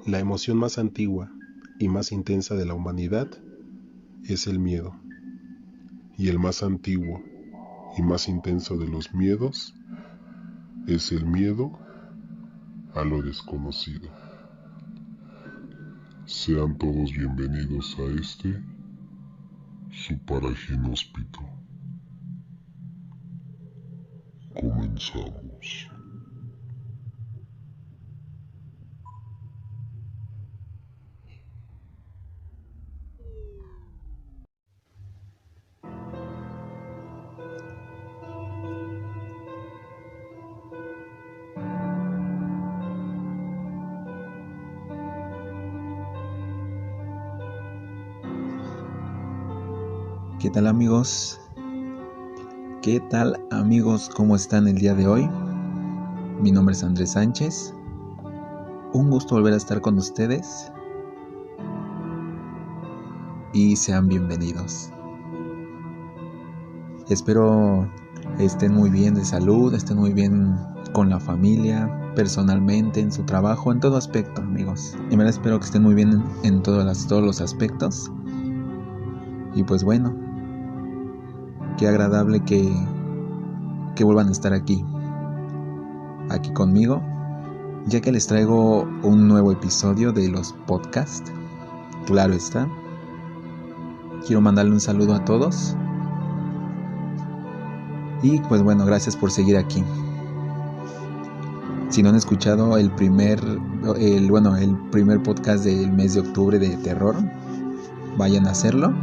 La emoción más antigua y más intensa de la humanidad es el miedo. Y el más antiguo y más intenso de los miedos es el miedo a lo desconocido. Sean todos bienvenidos a este, su paraginóspito. Comenzamos. ¿Qué tal amigos? ¿Qué tal amigos? ¿Cómo están el día de hoy? Mi nombre es Andrés Sánchez. Un gusto volver a estar con ustedes. Y sean bienvenidos. Espero estén muy bien de salud, estén muy bien con la familia, personalmente, en su trabajo, en todo aspecto, amigos. Y me espero que estén muy bien en todos los aspectos. Y pues bueno, qué agradable que vuelvan a estar aquí conmigo, ya que les traigo un nuevo episodio de los podcasts. Claro está. Quiero mandarle un saludo a todos. Y pues bueno, gracias por seguir aquí. Si no han escuchado el primer podcast del mes de octubre de terror, vayan a hacerlo,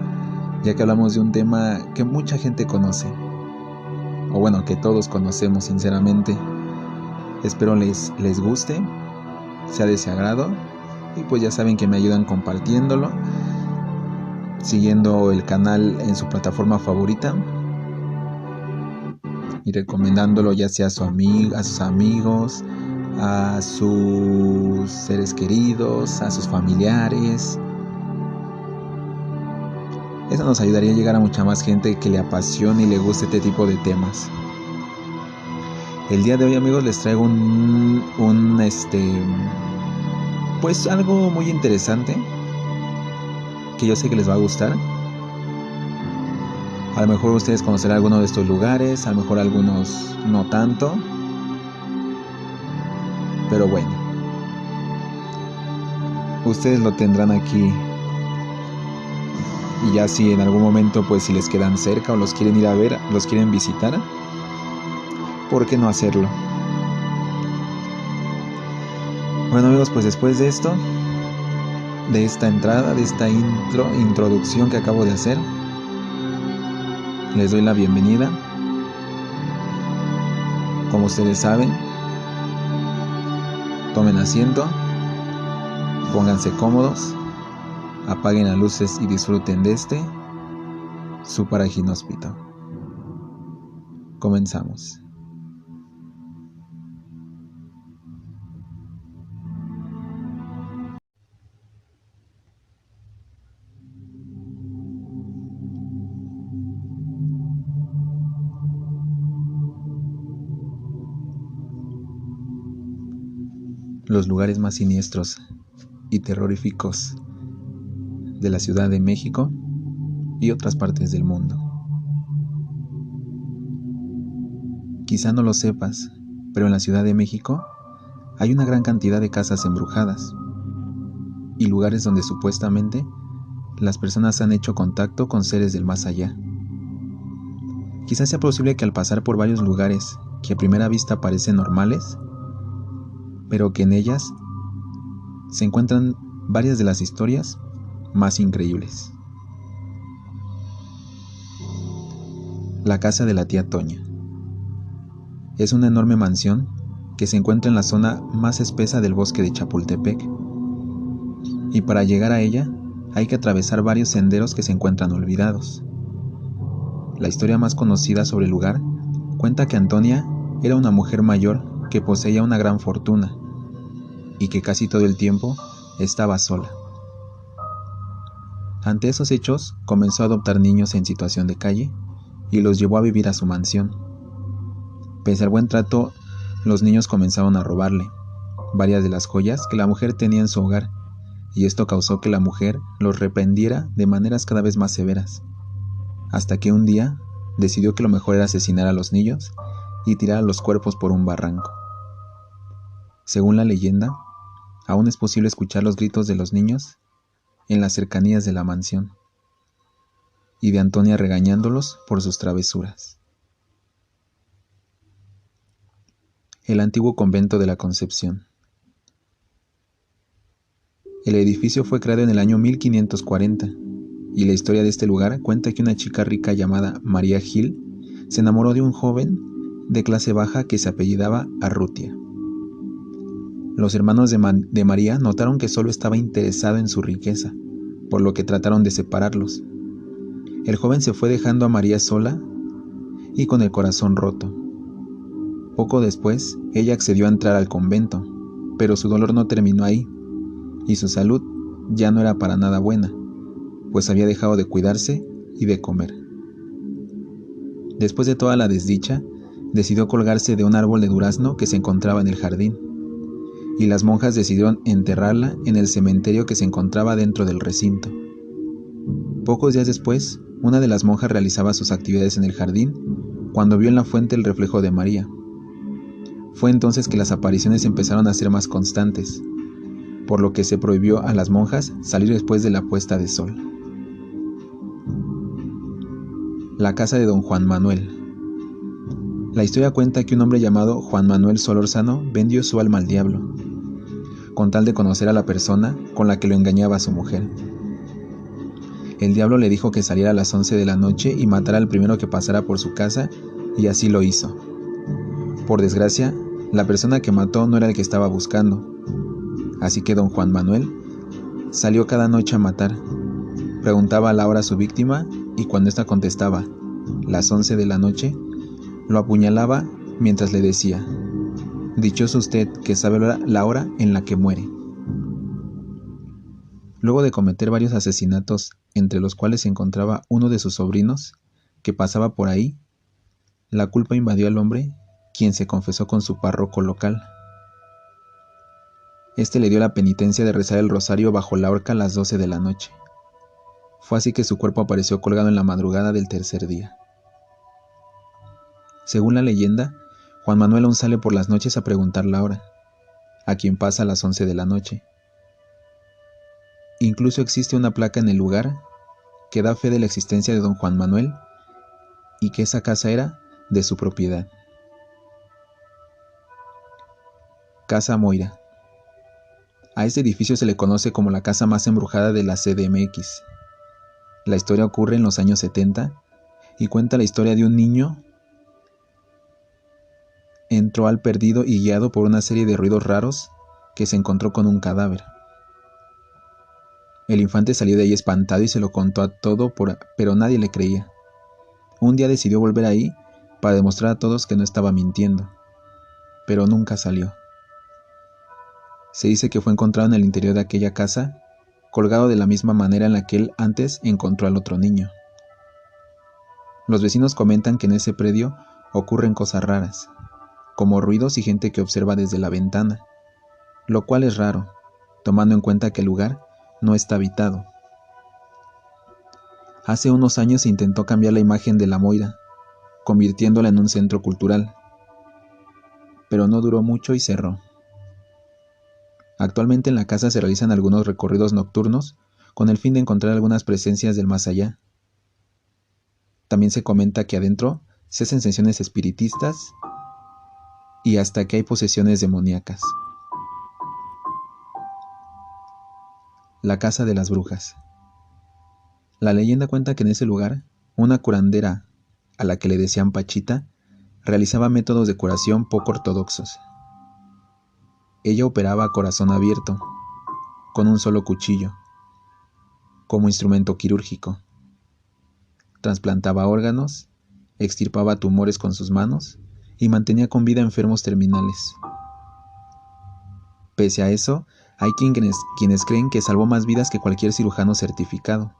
ya que hablamos de un tema que mucha gente conoce. O bueno, que todos conocemos sinceramente. Espero les guste, sea de su agrado. Y pues ya saben que me ayudan compartiéndolo, siguiendo el canal en su plataforma favorita y recomendándolo ya sea a sus amigos, a sus seres queridos, a sus familiares. Eso nos ayudaría a llegar a mucha más gente que le apasione y le guste este tipo de temas. El día de hoy, amigos, les traigo pues algo muy interesante que yo sé que les va a gustar. A lo mejor ustedes conocerán alguno de estos lugares, a lo mejor algunos no tanto. Pero bueno, ustedes lo tendrán aquí. Y ya si en algún momento, pues si les quedan cerca o los quieren ir a ver, los quieren visitar, ¿por qué no hacerlo? Bueno amigos, pues después de esto, de esta entrada, de esta introducción que acabo de hacer, les doy la bienvenida. Como ustedes saben, tomen asiento, pónganse cómodos, apaguen las luces y disfruten de su paraginóspito. Comenzamos. Los lugares más siniestros y terroríficos de la Ciudad de México y otras partes del mundo. Quizá no lo sepas, pero en la Ciudad de México hay una gran cantidad de casas embrujadas y lugares donde supuestamente las personas han hecho contacto con seres del más allá. Quizás sea posible que al pasar por varios lugares que a primera vista parecen normales, pero que en ellas se encuentran varias de las historias más increíbles. La casa de la tía Toña. Es una enorme mansión que se encuentra en la zona más espesa del bosque de Chapultepec. Y para llegar a ella hay que atravesar varios senderos que se encuentran olvidados. La historia más conocida sobre el lugar cuenta que Antonia era una mujer mayor que poseía una gran fortuna y que casi todo el tiempo estaba sola. Ante esos hechos, comenzó a adoptar niños en situación de calle y los llevó a vivir a su mansión. Pese al buen trato, los niños comenzaron a robarle, varias de las joyas que la mujer tenía en su hogar, y esto causó que la mujer los reprendiera de maneras cada vez más severas, hasta que un día decidió que lo mejor era asesinar a los niños y tirar los cuerpos por un barranco. Según la leyenda, aún es posible escuchar los gritos de los niños en las cercanías de la mansión, y de Antonia regañándolos por sus travesuras. El antiguo convento de la Concepción. El edificio fue creado en el año 1540, y la historia de este lugar cuenta que una chica rica llamada María Gil se enamoró de un joven de clase baja que se apellidaba Arrutia. Los hermanos de María notaron que solo estaba interesado en su riqueza, por lo que trataron de separarlos. El joven se fue dejando a María sola y con el corazón roto. Poco después, ella accedió a entrar al convento, pero su dolor no terminó ahí, y su salud ya no era para nada buena, pues había dejado de cuidarse y de comer. Después de toda la desdicha, decidió colgarse de un árbol de durazno que se encontraba en el jardín, y las monjas decidieron enterrarla en el cementerio que se encontraba dentro del recinto. Pocos días después, una de las monjas realizaba sus actividades en el jardín cuando vio en la fuente el reflejo de María. Fue entonces que las apariciones empezaron a ser más constantes, por lo que se prohibió a las monjas salir después de la puesta de sol. La casa de don Juan Manuel. La historia cuenta que un hombre llamado Juan Manuel Solórzano vendió su alma al diablo, con tal de conocer a la persona con la que lo engañaba a su mujer. El diablo le dijo que saliera a las 11 de la noche y matara al primero que pasara por su casa, y así lo hizo. Por desgracia, la persona que mató no era el que estaba buscando, así que don Juan Manuel salió cada noche a matar. Preguntaba a la hora a su víctima, y cuando ésta contestaba las 11 de la noche, lo apuñalaba mientras le decía: «Dichoso usted que sabe la hora en la que muere». Luego de cometer varios asesinatos, entre los cuales se encontraba uno de sus sobrinos, que pasaba por ahí, la culpa invadió al hombre, quien se confesó con su párroco local. Este le dio la penitencia de rezar el rosario bajo la horca a las 12 de la noche. Fue así que su cuerpo apareció colgado en la madrugada del tercer día. Según la leyenda, Juan Manuel aún sale por las noches a preguntar la hora, a quien pasa a las 11 de la noche. Incluso existe una placa en el lugar que da fe de la existencia de don Juan Manuel y que esa casa era de su propiedad. Casa Moira. A este edificio se le conoce como la casa más embrujada de la CDMX. La historia ocurre en los años 70 y cuenta la historia de un niño entró al perdido y guiado por una serie de ruidos raros que se encontró con un cadáver. El infante salió de ahí espantado y se lo contó a todo, pero nadie le creía. Un día decidió volver ahí para demostrar a todos que no estaba mintiendo, pero nunca salió. Se dice que fue encontrado en el interior de aquella casa, colgado de la misma manera en la que él antes encontró al otro niño. Los vecinos comentan que en ese predio ocurren cosas raras, como ruidos y gente que observa desde la ventana, lo cual es raro, tomando en cuenta que el lugar no está habitado. Hace unos años se intentó cambiar la imagen de la Moira, convirtiéndola en un centro cultural, pero no duró mucho y cerró. Actualmente en la casa se realizan algunos recorridos nocturnos con el fin de encontrar algunas presencias del más allá. También se comenta que adentro se hacen sesiones espiritistas y hasta que hay posesiones demoníacas. La casa de las brujas. La leyenda cuenta que en ese lugar, una curandera, a la que le decían Pachita, realizaba métodos de curación poco ortodoxos. Ella operaba a corazón abierto, con un solo cuchillo, como instrumento quirúrgico. Trasplantaba órganos, extirpaba tumores con sus manos y mantenía con vida enfermos terminales. Pese a eso, hay quienes creen que salvó más vidas que cualquier cirujano certificado,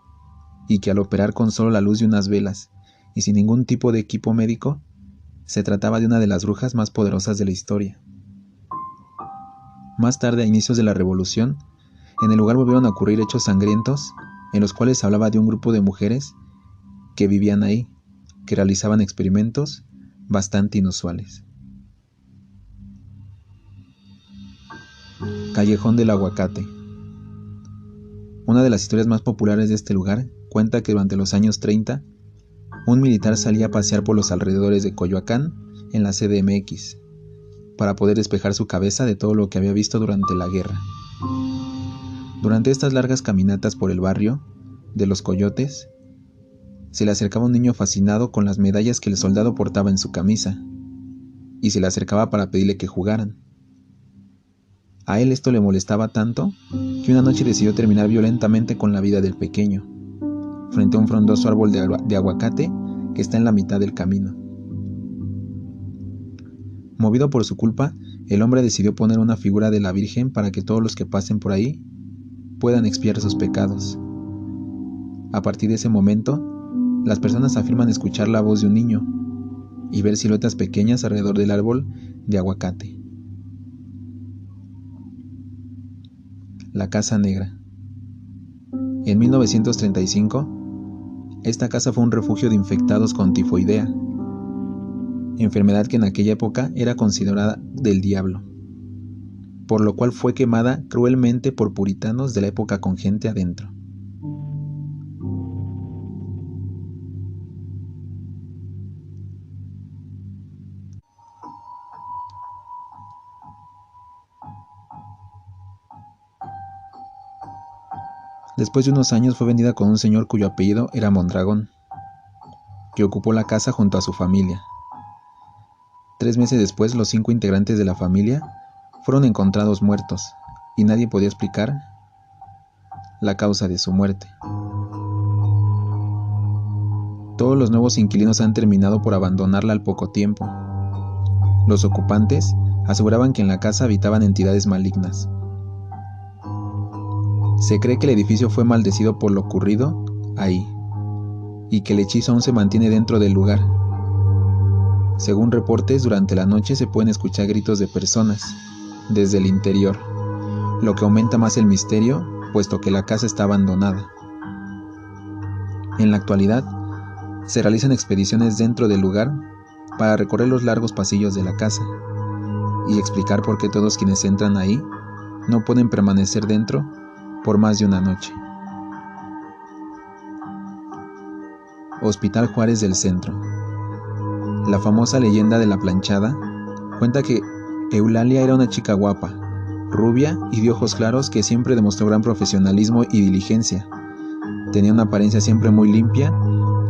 y que al operar con solo la luz de unas velas y sin ningún tipo de equipo médico, se trataba de una de las brujas más poderosas de la historia. Más tarde, a inicios de la Revolución, en el lugar volvieron a ocurrir hechos sangrientos en los cuales se hablaba de un grupo de mujeres que vivían ahí, que realizaban experimentos bastante inusuales. Callejón del Aguacate. Una de las historias más populares de este lugar cuenta que durante los años 30, un militar salía a pasear por los alrededores de Coyoacán en la CDMX, para poder despejar su cabeza de todo lo que había visto durante la guerra. Durante estas largas caminatas por el barrio de Los Coyotes, se le acercaba un niño fascinado con las medallas que el soldado portaba en su camisa, y se le acercaba para pedirle que jugaran. A él esto le molestaba tanto que una noche decidió terminar violentamente con la vida del pequeño, frente a un frondoso árbol de aguacate que está en la mitad del camino. Movido por su culpa, el hombre decidió poner una figura de la Virgen para que todos los que pasen por ahí puedan expiar sus pecados. A partir de ese momento, las personas afirman escuchar la voz de un niño y ver siluetas pequeñas alrededor del árbol de aguacate. La Casa Negra. En 1935, esta casa fue un refugio de infectados con tifoidea, enfermedad que en aquella época era considerada del diablo, por lo cual fue quemada cruelmente por puritanos de la época con gente adentro. Después de unos años fue vendida con un señor cuyo apellido era Mondragón, que ocupó la casa junto a su familia. 3 meses después, los 5 integrantes de la familia fueron encontrados muertos, y nadie podía explicar la causa de su muerte. Todos los nuevos inquilinos han terminado por abandonarla al poco tiempo. Los ocupantes aseguraban que en la casa habitaban entidades malignas. Se cree que el edificio fue maldecido por lo ocurrido ahí, y que el hechizo aún se mantiene dentro del lugar. Según reportes, durante la noche se pueden escuchar gritos de personas desde el interior, lo que aumenta más el misterio, puesto que la casa está abandonada. En la actualidad, se realizan expediciones dentro del lugar para recorrer los largos pasillos de la casa y explicar por qué todos quienes entran ahí no pueden permanecer dentro por más de una noche. Hospital Juárez del Centro. La famosa leyenda de la planchada cuenta que Eulalia era una chica guapa, rubia y de ojos claros que siempre demostró gran profesionalismo y diligencia. Tenía una apariencia siempre muy limpia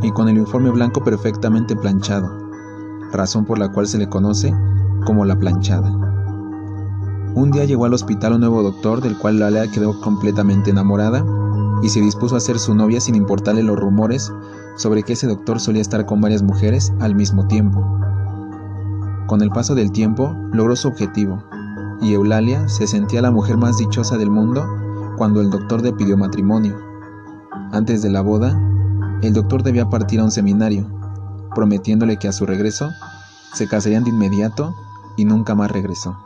y con el uniforme blanco perfectamente planchado, razón por la cual se le conoce como la planchada. Un día llegó al hospital un nuevo doctor del cual Eulalia quedó completamente enamorada y se dispuso a ser su novia sin importarle los rumores sobre que ese doctor solía estar con varias mujeres al mismo tiempo. Con el paso del tiempo logró su objetivo y Eulalia se sentía la mujer más dichosa del mundo cuando el doctor le pidió matrimonio. Antes de la boda, el doctor debía partir a un seminario, prometiéndole que a su regreso se casarían de inmediato y nunca más regresó.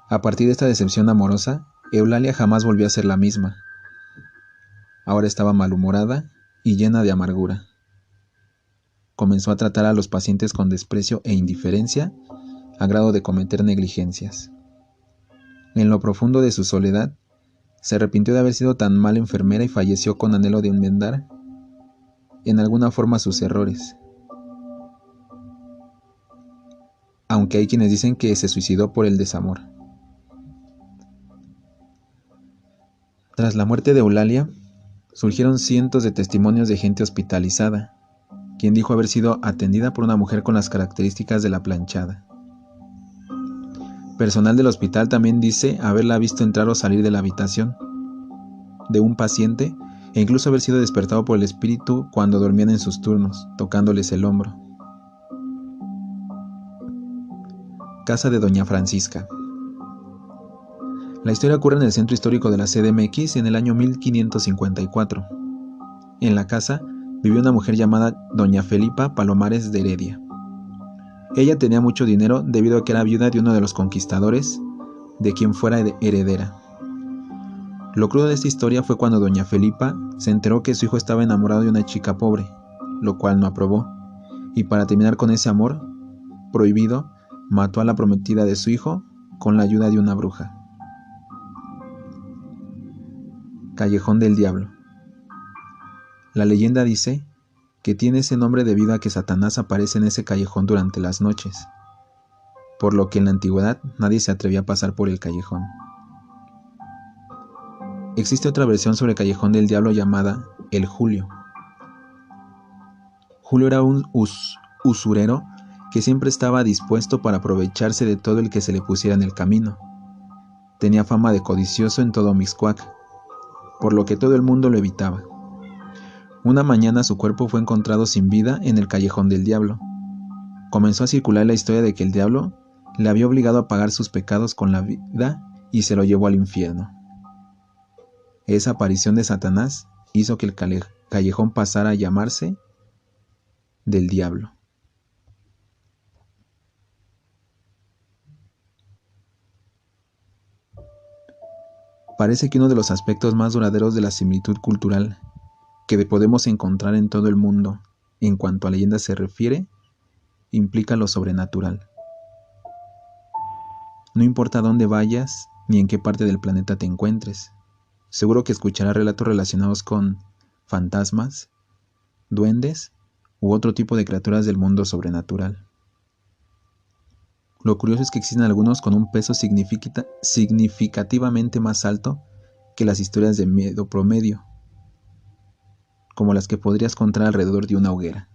A partir de esta decepción amorosa, Eulalia jamás volvió a ser la misma. Ahora estaba malhumorada y llena de amargura. Comenzó a tratar a los pacientes con desprecio e indiferencia, a grado de cometer negligencias. En lo profundo de su soledad, se arrepintió de haber sido tan mala enfermera y falleció con anhelo de enmendar en alguna forma sus errores. Aunque hay quienes dicen que se suicidó por el desamor. Tras la muerte de Eulalia, surgieron cientos de testimonios de gente hospitalizada, quien dijo haber sido atendida por una mujer con las características de la planchada. Personal del hospital también dice haberla visto entrar o salir de la habitación de un paciente e incluso haber sido despertado por el espíritu cuando dormían en sus turnos, tocándoles el hombro. Casa de Doña Francisca. La historia ocurre en el centro histórico de la CDMX en el año 1554. En la casa vivió una mujer llamada Doña Felipa Palomares de Heredia. Ella tenía mucho dinero debido a que era viuda de uno de los conquistadores, de quien fuera heredera. Lo crudo de esta historia fue cuando doña Felipa se enteró que su hijo estaba enamorado de una chica pobre, lo cual no aprobó, y para terminar con ese amor prohibido, mató a la prometida de su hijo con la ayuda de una bruja. Callejón del Diablo. La leyenda dice que tiene ese nombre debido a que Satanás aparece en ese callejón durante las noches, por lo que en la antigüedad nadie se atrevía a pasar por el callejón. Existe otra versión sobre el Callejón del Diablo llamada el Julio. Julio era un usurero que siempre estaba dispuesto para aprovecharse de todo el que se le pusiera en el camino. Tenía fama de codicioso en todo Mixcoac, por lo que todo el mundo lo evitaba. Una mañana su cuerpo fue encontrado sin vida en el Callejón del Diablo. Comenzó a circular la historia de que el diablo le había obligado a pagar sus pecados con la vida y se lo llevó al infierno. Esa aparición de Satanás hizo que el callejón pasara a llamarse del Diablo. Parece que uno de los aspectos más duraderos de la similitud cultural que podemos encontrar en todo el mundo en cuanto a leyendas se refiere, implica lo sobrenatural. No importa dónde vayas ni en qué parte del planeta te encuentres, seguro que escucharás relatos relacionados con fantasmas, duendes u otro tipo de criaturas del mundo sobrenatural. Lo curioso es que existen algunos con un peso significativamente más alto que las historias de miedo promedio, como las que podrías contar alrededor de una hoguera.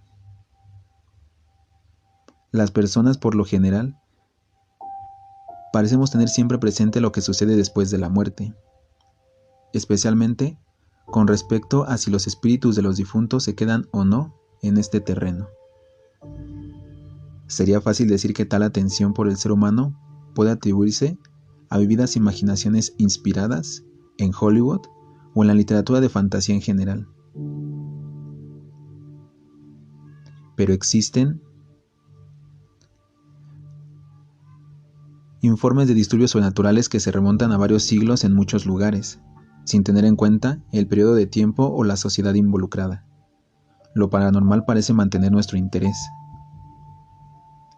Las personas, por lo general, parecemos tener siempre presente lo que sucede después de la muerte, especialmente con respecto a si los espíritus de los difuntos se quedan o no en este terreno. Sería fácil decir que tal atención por el ser humano puede atribuirse a vividas imaginaciones inspiradas en Hollywood o en la literatura de fantasía en general. Pero existen informes de disturbios sobrenaturales que se remontan a varios siglos en muchos lugares, sin tener en cuenta el periodo de tiempo o la sociedad involucrada. Lo paranormal parece mantener nuestro interés.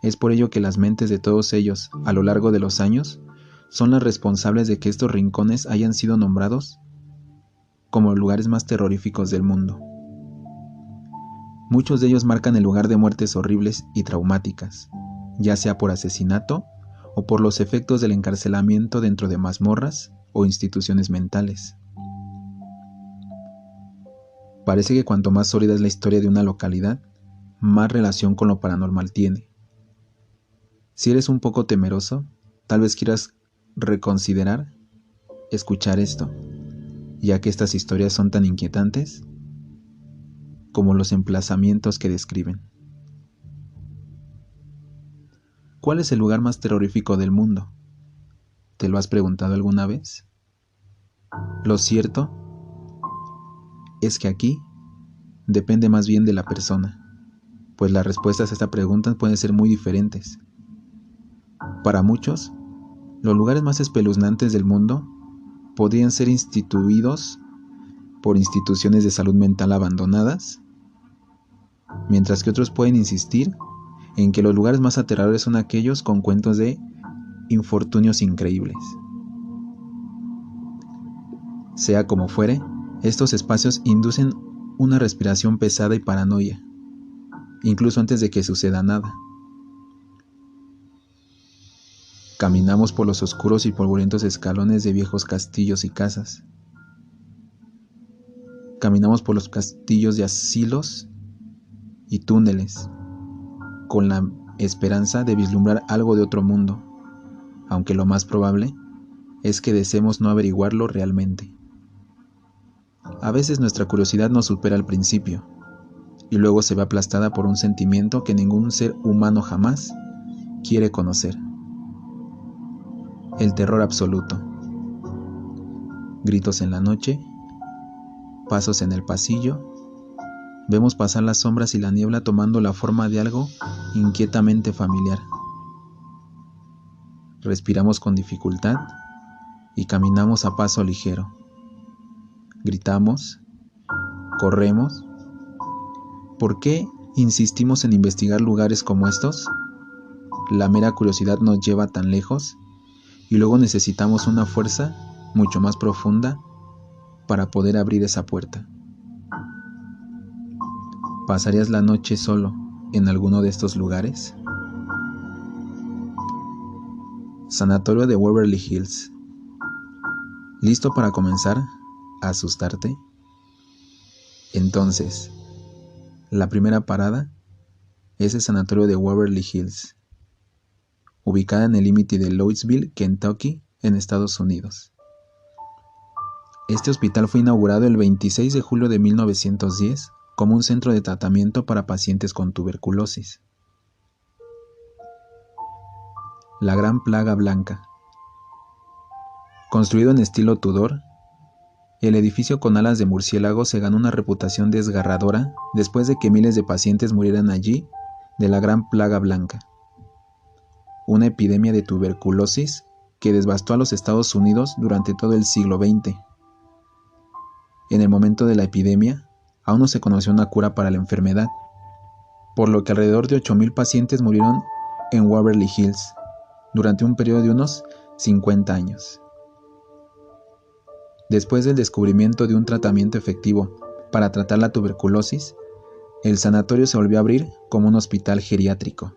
Es por ello que las mentes de todos ellos, a lo largo de los años, son las responsables de que estos rincones hayan sido nombrados como los lugares más terroríficos del mundo. Muchos de ellos marcan el lugar de muertes horribles y traumáticas, ya sea por asesinato o por los efectos del encarcelamiento dentro de mazmorras o instituciones mentales. Parece que cuanto más sólida es la historia de una localidad, más relación con lo paranormal tiene. Si eres un poco temeroso, tal vez quieras reconsiderar escuchar esto, ya que estas historias son tan inquietantes como los emplazamientos que describen. ¿Cuál es el lugar más terrorífico del mundo? ¿Te lo has preguntado alguna vez? Lo cierto es que aquí depende más bien de la persona, pues las respuestas a esta pregunta pueden ser muy diferentes. Para muchos, los lugares más espeluznantes del mundo podrían ser instituidos por instituciones de salud mental abandonadas, mientras que otros pueden insistir en que los lugares más aterradores son aquellos con cuentos de infortunios increíbles. Sea como fuere, estos espacios inducen una respiración pesada y paranoia, incluso antes de que suceda nada. Caminamos por los oscuros y polvorientos escalones de viejos castillos y casas. Caminamos por los castillos de asilos y túneles, con la esperanza de vislumbrar algo de otro mundo, aunque lo más probable es que deseemos no averiguarlo realmente. A veces nuestra curiosidad nos supera al principio, y luego se ve aplastada por un sentimiento que ningún ser humano jamás quiere conocer. El terror absoluto. Gritos en la noche, pasos en el pasillo, Vemos pasar las sombras y la niebla tomando la forma de algo inquietamente familiar. Respiramos con dificultad y caminamos a paso ligero. Gritamos, corremos. ¿Por qué insistimos en investigar lugares como estos? La mera curiosidad nos lleva tan lejos y luego necesitamos una fuerza mucho más profunda para poder abrir esa puerta. ¿Pasarías la noche solo en alguno de estos lugares? Sanatorio de Waverly Hills. ¿Listo para comenzar a asustarte? Entonces, la primera parada es el Sanatorio de Waverly Hills, ubicada en el límite de Louisville, Kentucky, en Estados Unidos. Este hospital fue inaugurado el 26 de julio de 1910 como un centro de tratamiento para pacientes con tuberculosis. La Gran Plaga Blanca. Construido en estilo Tudor, el edificio con alas de murciélago se ganó una reputación desgarradora después de que miles de pacientes murieran allí de la Gran Plaga Blanca, una epidemia de tuberculosis que devastó a los Estados Unidos durante todo el siglo XX. En el momento de la epidemia, aún no se conoció una cura para la enfermedad, por lo que alrededor de 8,000 pacientes murieron en Waverly Hills durante un periodo de unos 50 años. Después del descubrimiento de un tratamiento efectivo para tratar la tuberculosis, el sanatorio se volvió a abrir como un hospital geriátrico.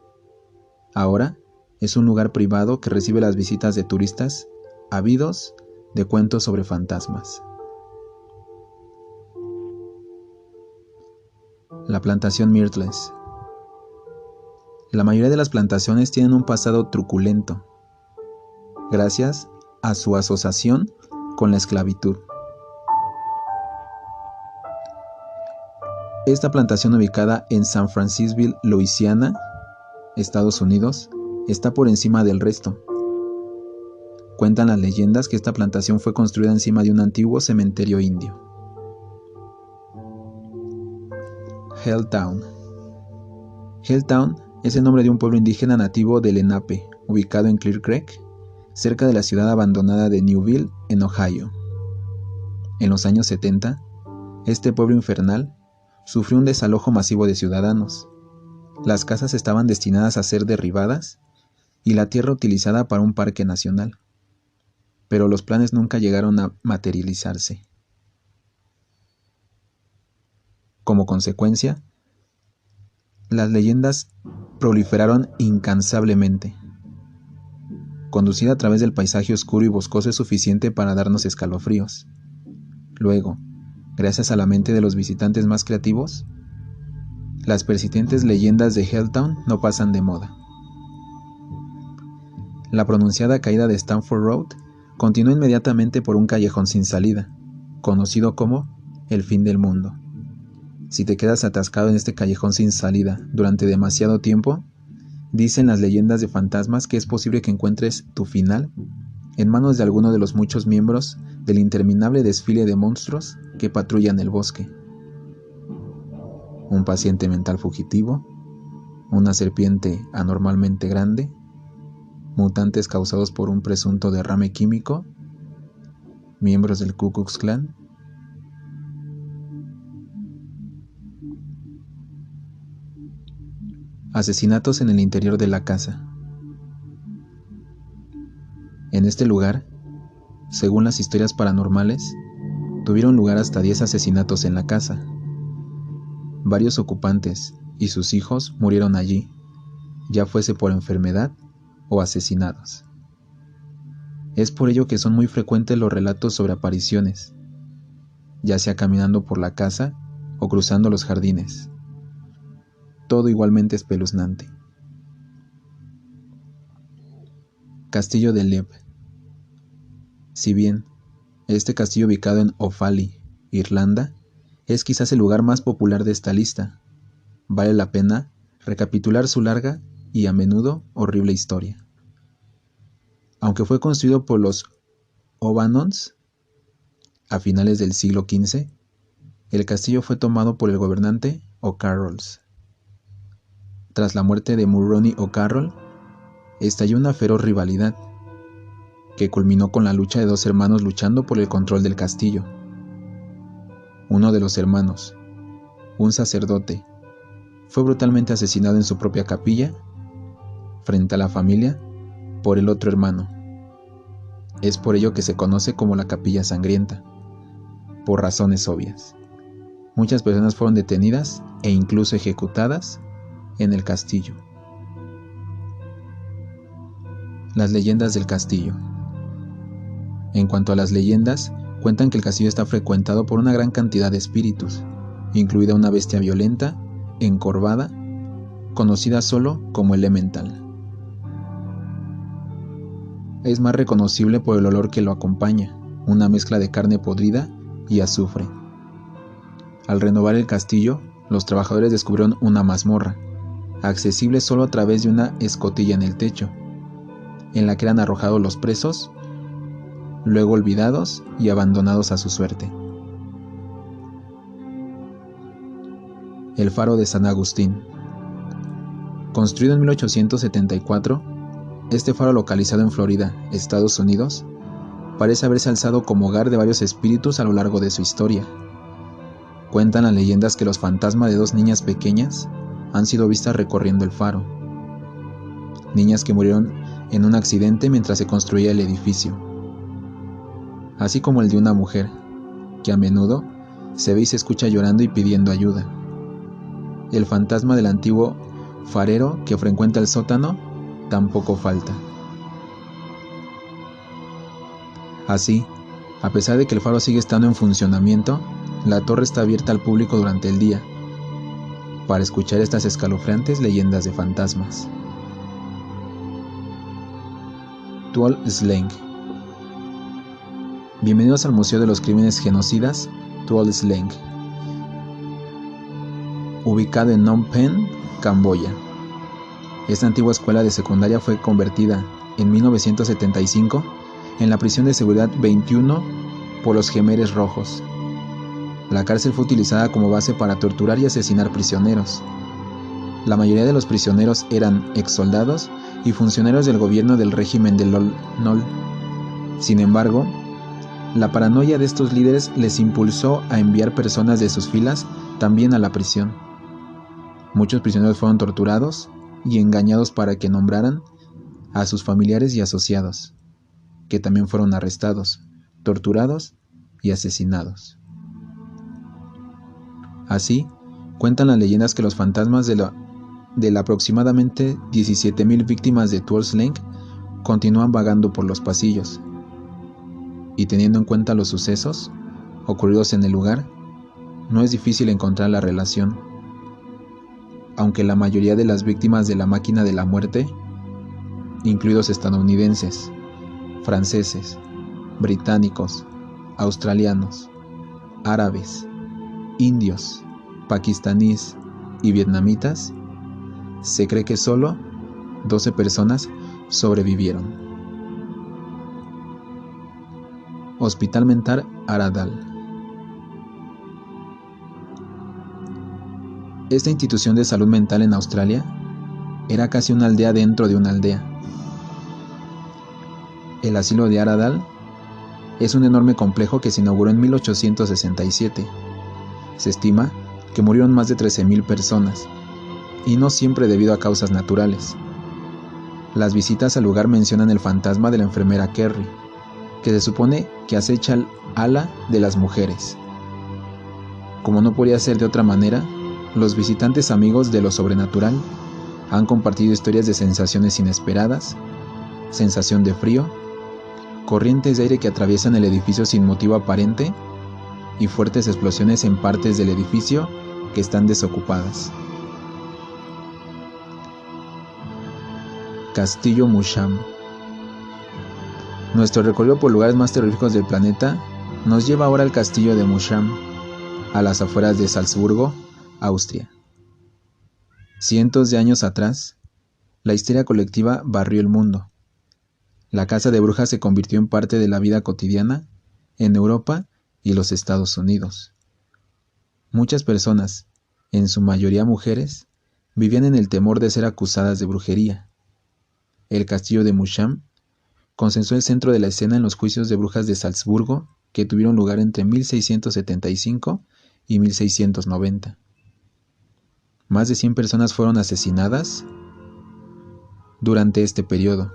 Ahora es un lugar privado que recibe las visitas de turistas ávidos de cuentos sobre fantasmas. La plantación Myrtles. La mayoría de las plantaciones tienen un pasado truculento, gracias a su asociación con la esclavitud. Esta plantación, ubicada en San Francisville, Luisiana, Estados Unidos, está por encima del resto. Cuentan las leyendas que esta plantación fue construida encima de un antiguo cementerio indio. Helltown. Helltown es el nombre de un pueblo indígena nativo de Lenape, ubicado en Clear Creek, cerca de la ciudad abandonada de Newville, en Ohio. En los años 70, este pueblo infernal sufrió un desalojo masivo de ciudadanos. Las casas estaban destinadas a ser derribadas y la tierra utilizada para un parque nacional, pero los planes nunca llegaron a materializarse. Como consecuencia, las leyendas proliferaron incansablemente. Conducir a través del paisaje oscuro y boscoso es suficiente para darnos escalofríos. Luego, gracias a la mente de los visitantes más creativos, las persistentes leyendas de Helltown no pasan de moda. La pronunciada caída de Stamford Road continuó inmediatamente por un callejón sin salida, conocido como el fin del mundo. Si te quedas atascado en este callejón sin salida durante demasiado tiempo, dicen las leyendas de fantasmas que es posible que encuentres tu final en manos de alguno de los muchos miembros del interminable desfile de monstruos que patrullan el bosque. Un paciente mental fugitivo, una serpiente anormalmente grande, mutantes causados por un presunto derrame químico, miembros del Ku Klux Klan. Asesinatos en el interior de la casa. En este lugar, según las historias paranormales, tuvieron lugar hasta 10 asesinatos en la casa. Varios ocupantes y sus hijos murieron allí, ya fuese por enfermedad o asesinados. Es por ello que son muy frecuentes los relatos sobre apariciones, ya sea caminando por la casa o cruzando los jardines. Todo igualmente espeluznante. Castillo de Leap. Si bien este castillo, ubicado en Offaly, Irlanda, es quizás el lugar más popular de esta lista, vale la pena recapitular su larga y a menudo horrible historia. Aunque fue construido por los O'Bannons a finales del siglo XV, el castillo fue tomado por el gobernante O'Carrolls. Tras la muerte de Mulroney O'Carroll, estalló una feroz rivalidad, que culminó con la lucha de dos hermanos luchando por el control del castillo. Uno de los hermanos, un sacerdote, fue brutalmente asesinado en su propia capilla, frente a la familia, por el otro hermano. Es por ello que se conoce como la Capilla Sangrienta, por razones obvias. Muchas personas fueron detenidas e incluso ejecutadas en el castillo. Las leyendas del castillo. En cuanto a las leyendas, cuentan que el castillo está frecuentado por una gran cantidad de espíritus, incluida una bestia violenta, encorvada, conocida solo como Elemental. Es más reconocible por el olor que lo acompaña, una mezcla de carne podrida y azufre. Al renovar el castillo, los trabajadores descubrieron una mazmorra, accesible solo a través de una escotilla en el techo, en la que eran arrojados los presos, luego olvidados y abandonados a su suerte. El faro de San Agustín. Construido en 1874, este faro localizado en Florida, Estados Unidos, parece haberse alzado como hogar de varios espíritus a lo largo de su historia. Cuentan las leyendas que los fantasmas de dos niñas pequeñas han sido vistas recorriendo el faro. Niñas que murieron en un accidente mientras se construía el edificio, así como el de una mujer, que a menudo se ve y se escucha llorando y pidiendo ayuda. El fantasma del antiguo farero que frecuenta el sótano tampoco falta. Así, a pesar de que el faro sigue estando en funcionamiento, la torre está abierta al público durante el día, para escuchar estas escalofriantes leyendas de fantasmas. Tuol Sleng. Bienvenidos al Museo de los Crímenes Genocidas Tuol Sleng, ubicado en Phnom Penh, Camboya. Esta antigua escuela de secundaria fue convertida en 1975 en la prisión de seguridad 21 por los Khmeres Rojos. La cárcel fue utilizada como base para torturar y asesinar prisioneros. La mayoría de los prisioneros eran exsoldados y funcionarios del gobierno del régimen de Lon Nol. Sin embargo, la paranoia de estos líderes les impulsó a enviar personas de sus filas también a la prisión. Muchos prisioneros fueron torturados y engañados para que nombraran a sus familiares y asociados, que también fueron arrestados, torturados y asesinados. Así, cuentan las leyendas que los fantasmas de las aproximadamente 17,000 víctimas de Tuol Sleng continúan vagando por los pasillos. Y teniendo en cuenta los sucesos ocurridos en el lugar, no es difícil encontrar la relación. Aunque la mayoría de las víctimas de la máquina de la muerte, incluidos estadounidenses, franceses, británicos, australianos, árabes, indios, pakistaníes y vietnamitas, se cree que solo 12 personas sobrevivieron. Hospital Mental Aradal. Esta institución de salud mental en Australia era casi una aldea dentro de una aldea. El asilo de Aradal es un enorme complejo que se inauguró en 1867. Se estima que murieron más de 13,000 personas, y no siempre debido a causas naturales. Las visitas al lugar mencionan el fantasma de la enfermera Kerry, que se supone que acecha al ala de las mujeres. Como no podía ser de otra manera, los visitantes amigos de lo sobrenatural han compartido historias de sensaciones inesperadas, sensación de frío, corrientes de aire que atraviesan el edificio sin motivo aparente y fuertes explosiones en partes del edificio que están desocupadas. Castillo Musham. Nuestro recorrido por lugares más terroríficos del planeta nos lleva ahora al castillo de Musham, a las afueras de Salzburgo, Austria. Cientos de años atrás, la histeria colectiva barrió el mundo. La caza de brujas se convirtió en parte de la vida cotidiana en Europa y los Estados Unidos. Muchas personas, en su mayoría mujeres, vivían en el temor de ser acusadas de brujería. El castillo de Musham concentró el centro de la escena en los juicios de brujas de Salzburgo que tuvieron lugar entre 1675 y 1690. Más de 100 personas fueron asesinadas durante este periodo.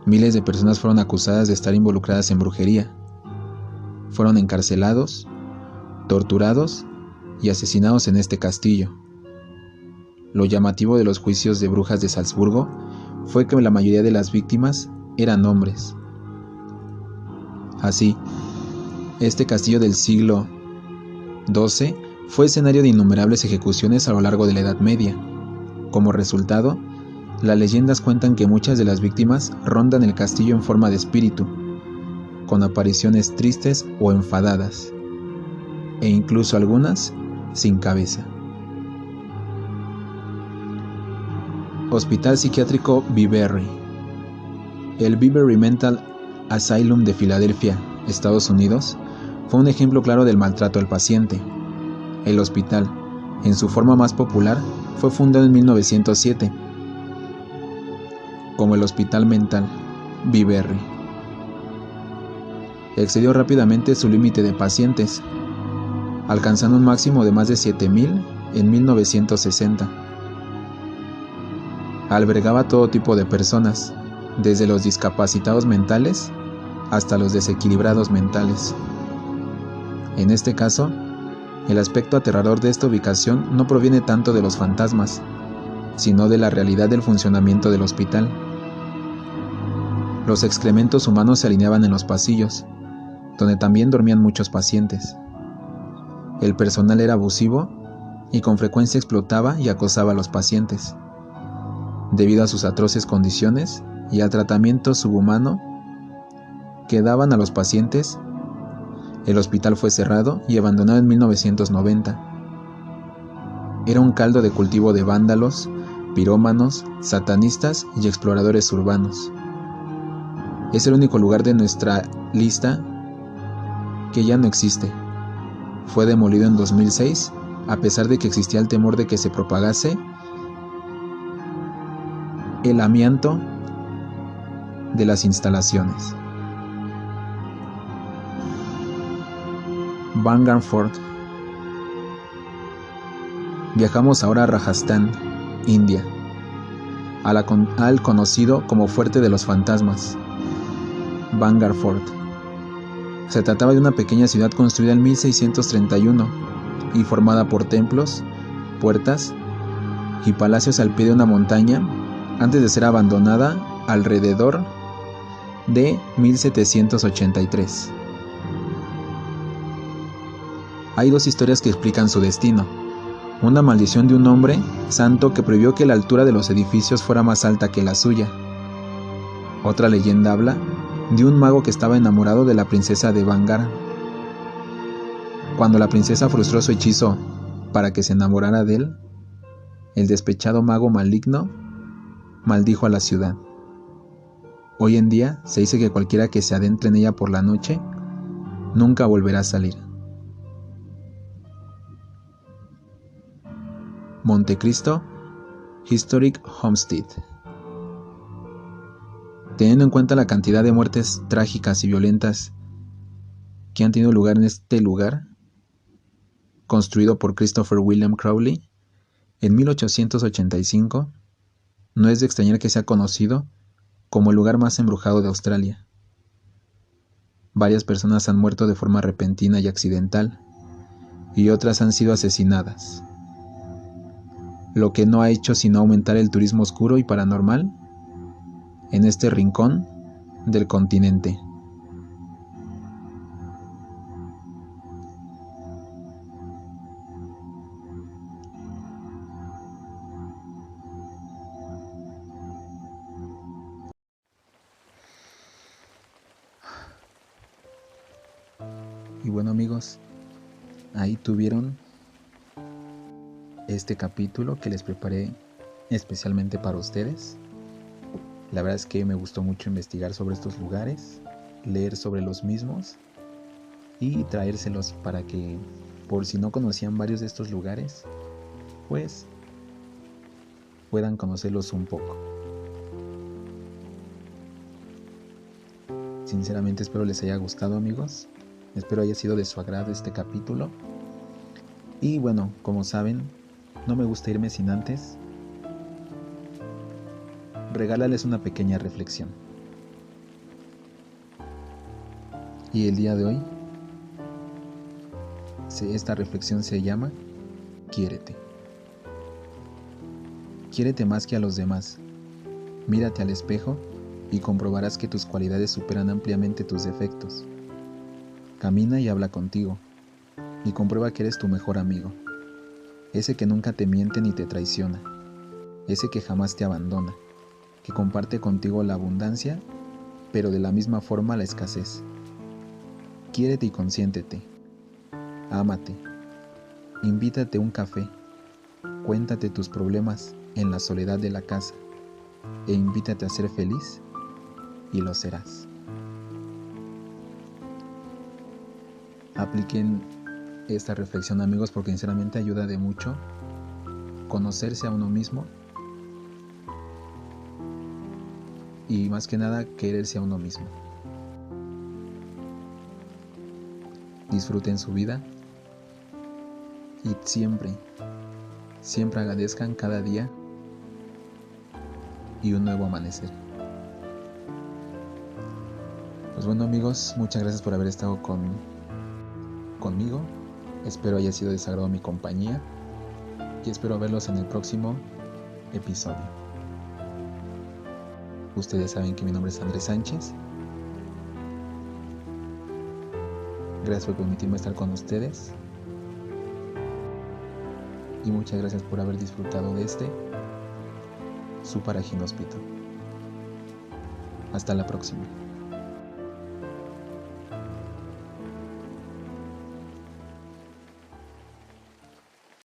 Miles de personas fueron acusadas de estar involucradas en brujería. Fueron encarcelados, torturados y asesinados en este castillo. Lo llamativo de los juicios de brujas de Salzburgo fue que la mayoría de las víctimas eran hombres. Así, este castillo del siglo XII fue escenario de innumerables ejecuciones a lo largo de la Edad Media. Como resultado, las leyendas cuentan que muchas de las víctimas rondan el castillo en forma de espíritu, con apariciones tristes o enfadadas, e incluso algunas sin cabeza. Hospital Psiquiátrico Biberry. El Biberry Mental Asylum de Filadelfia, Estados Unidos, fue un ejemplo claro del maltrato al paciente. El hospital, en su forma más popular, fue fundado en 1907 como el Hospital Mental Biberry. Excedió rápidamente su límite de pacientes, alcanzando un máximo de más de 7,000 en 1960. Albergaba todo tipo de personas, desde los discapacitados mentales hasta los desequilibrados mentales. En este caso, el aspecto aterrador de esta ubicación no proviene tanto de los fantasmas, sino de la realidad del funcionamiento del hospital. Los excrementos humanos se alineaban en los pasillos, donde también dormían muchos pacientes. El personal era abusivo y con frecuencia explotaba y acosaba a los pacientes. Debido a sus atroces condiciones y al tratamiento subhumano que daban a los pacientes, el hospital fue cerrado y abandonado en 1990. Era un caldo de cultivo de vándalos, pirómanos, satanistas y exploradores urbanos. Es el único lugar de nuestra lista que ya no existe. Fue demolido en 2006, a pesar de que existía el temor de que se propagase el amianto de las instalaciones. Bangalore Fort. Viajamos ahora a Rajasthan, India, al conocido como Fuerte de los Fantasmas, Bangalore Fort. Se trataba de una pequeña ciudad construida en 1631 y formada por templos, puertas y palacios al pie de una montaña antes de ser abandonada alrededor de 1783. Hay dos historias que explican su destino. Una maldición de un hombre santo que prohibió que la altura de los edificios fuera más alta que la suya. Otra leyenda habla de un mago que estaba enamorado de la princesa de Bangalore. Cuando la princesa frustró su hechizo para que se enamorara de él, el despechado mago maligno maldijo a la ciudad. Hoy en día se dice que cualquiera que se adentre en ella por la noche nunca volverá a salir. Montecristo Historic Homestead. Teniendo en cuenta la cantidad de muertes trágicas y violentas que han tenido lugar en este lugar, construido por Christopher William Crowley en 1885, no es de extrañar que sea conocido como el lugar más embrujado de Australia. Varias personas han muerto de forma repentina y accidental, y otras han sido asesinadas, lo que no ha hecho sino aumentar el turismo oscuro y paranormal en este rincón del continente. Y bueno, amigos, ahí tuvieron este capítulo que les preparé especialmente para ustedes. La verdad es que me gustó mucho investigar sobre estos lugares, leer sobre los mismos y traérselos para que, por si no conocían varios de estos lugares, pues puedan conocerlos un poco. Sinceramente espero les haya gustado, amigos. Espero haya sido de su agrado este capítulo. Y bueno, como saben, no me gusta irme sin antes regálales una pequeña reflexión. Y el día de hoy, esta reflexión se llama Quiérete. Quiérete más que a los demás. Mírate al espejo y comprobarás que tus cualidades superan ampliamente tus defectos. Camina y habla contigo, y comprueba que eres tu mejor amigo, ese que nunca te miente ni te traiciona, ese que jamás te abandona, que comparte contigo la abundancia, pero de la misma forma la escasez. Quiérete y consiéntete. Ámate. Invítate un café. Cuéntate tus problemas en la soledad de la casa e invítate a ser feliz y lo serás. Apliquen esta reflexión, amigos, porque sinceramente ayuda de mucho conocerse a uno mismo y más que nada quererse a uno mismo. Disfruten su vida y siempre agradezcan cada día y un nuevo amanecer. Pues bueno, amigos, muchas gracias por haber estado conmigo. Espero haya sido de su agrado mi compañía y espero verlos en el próximo episodio. Ustedes saben que mi nombre es Andrés Sánchez. Gracias por permitirme estar con ustedes y muchas gracias por haber disfrutado de su paraje inhóspito. Hasta la próxima.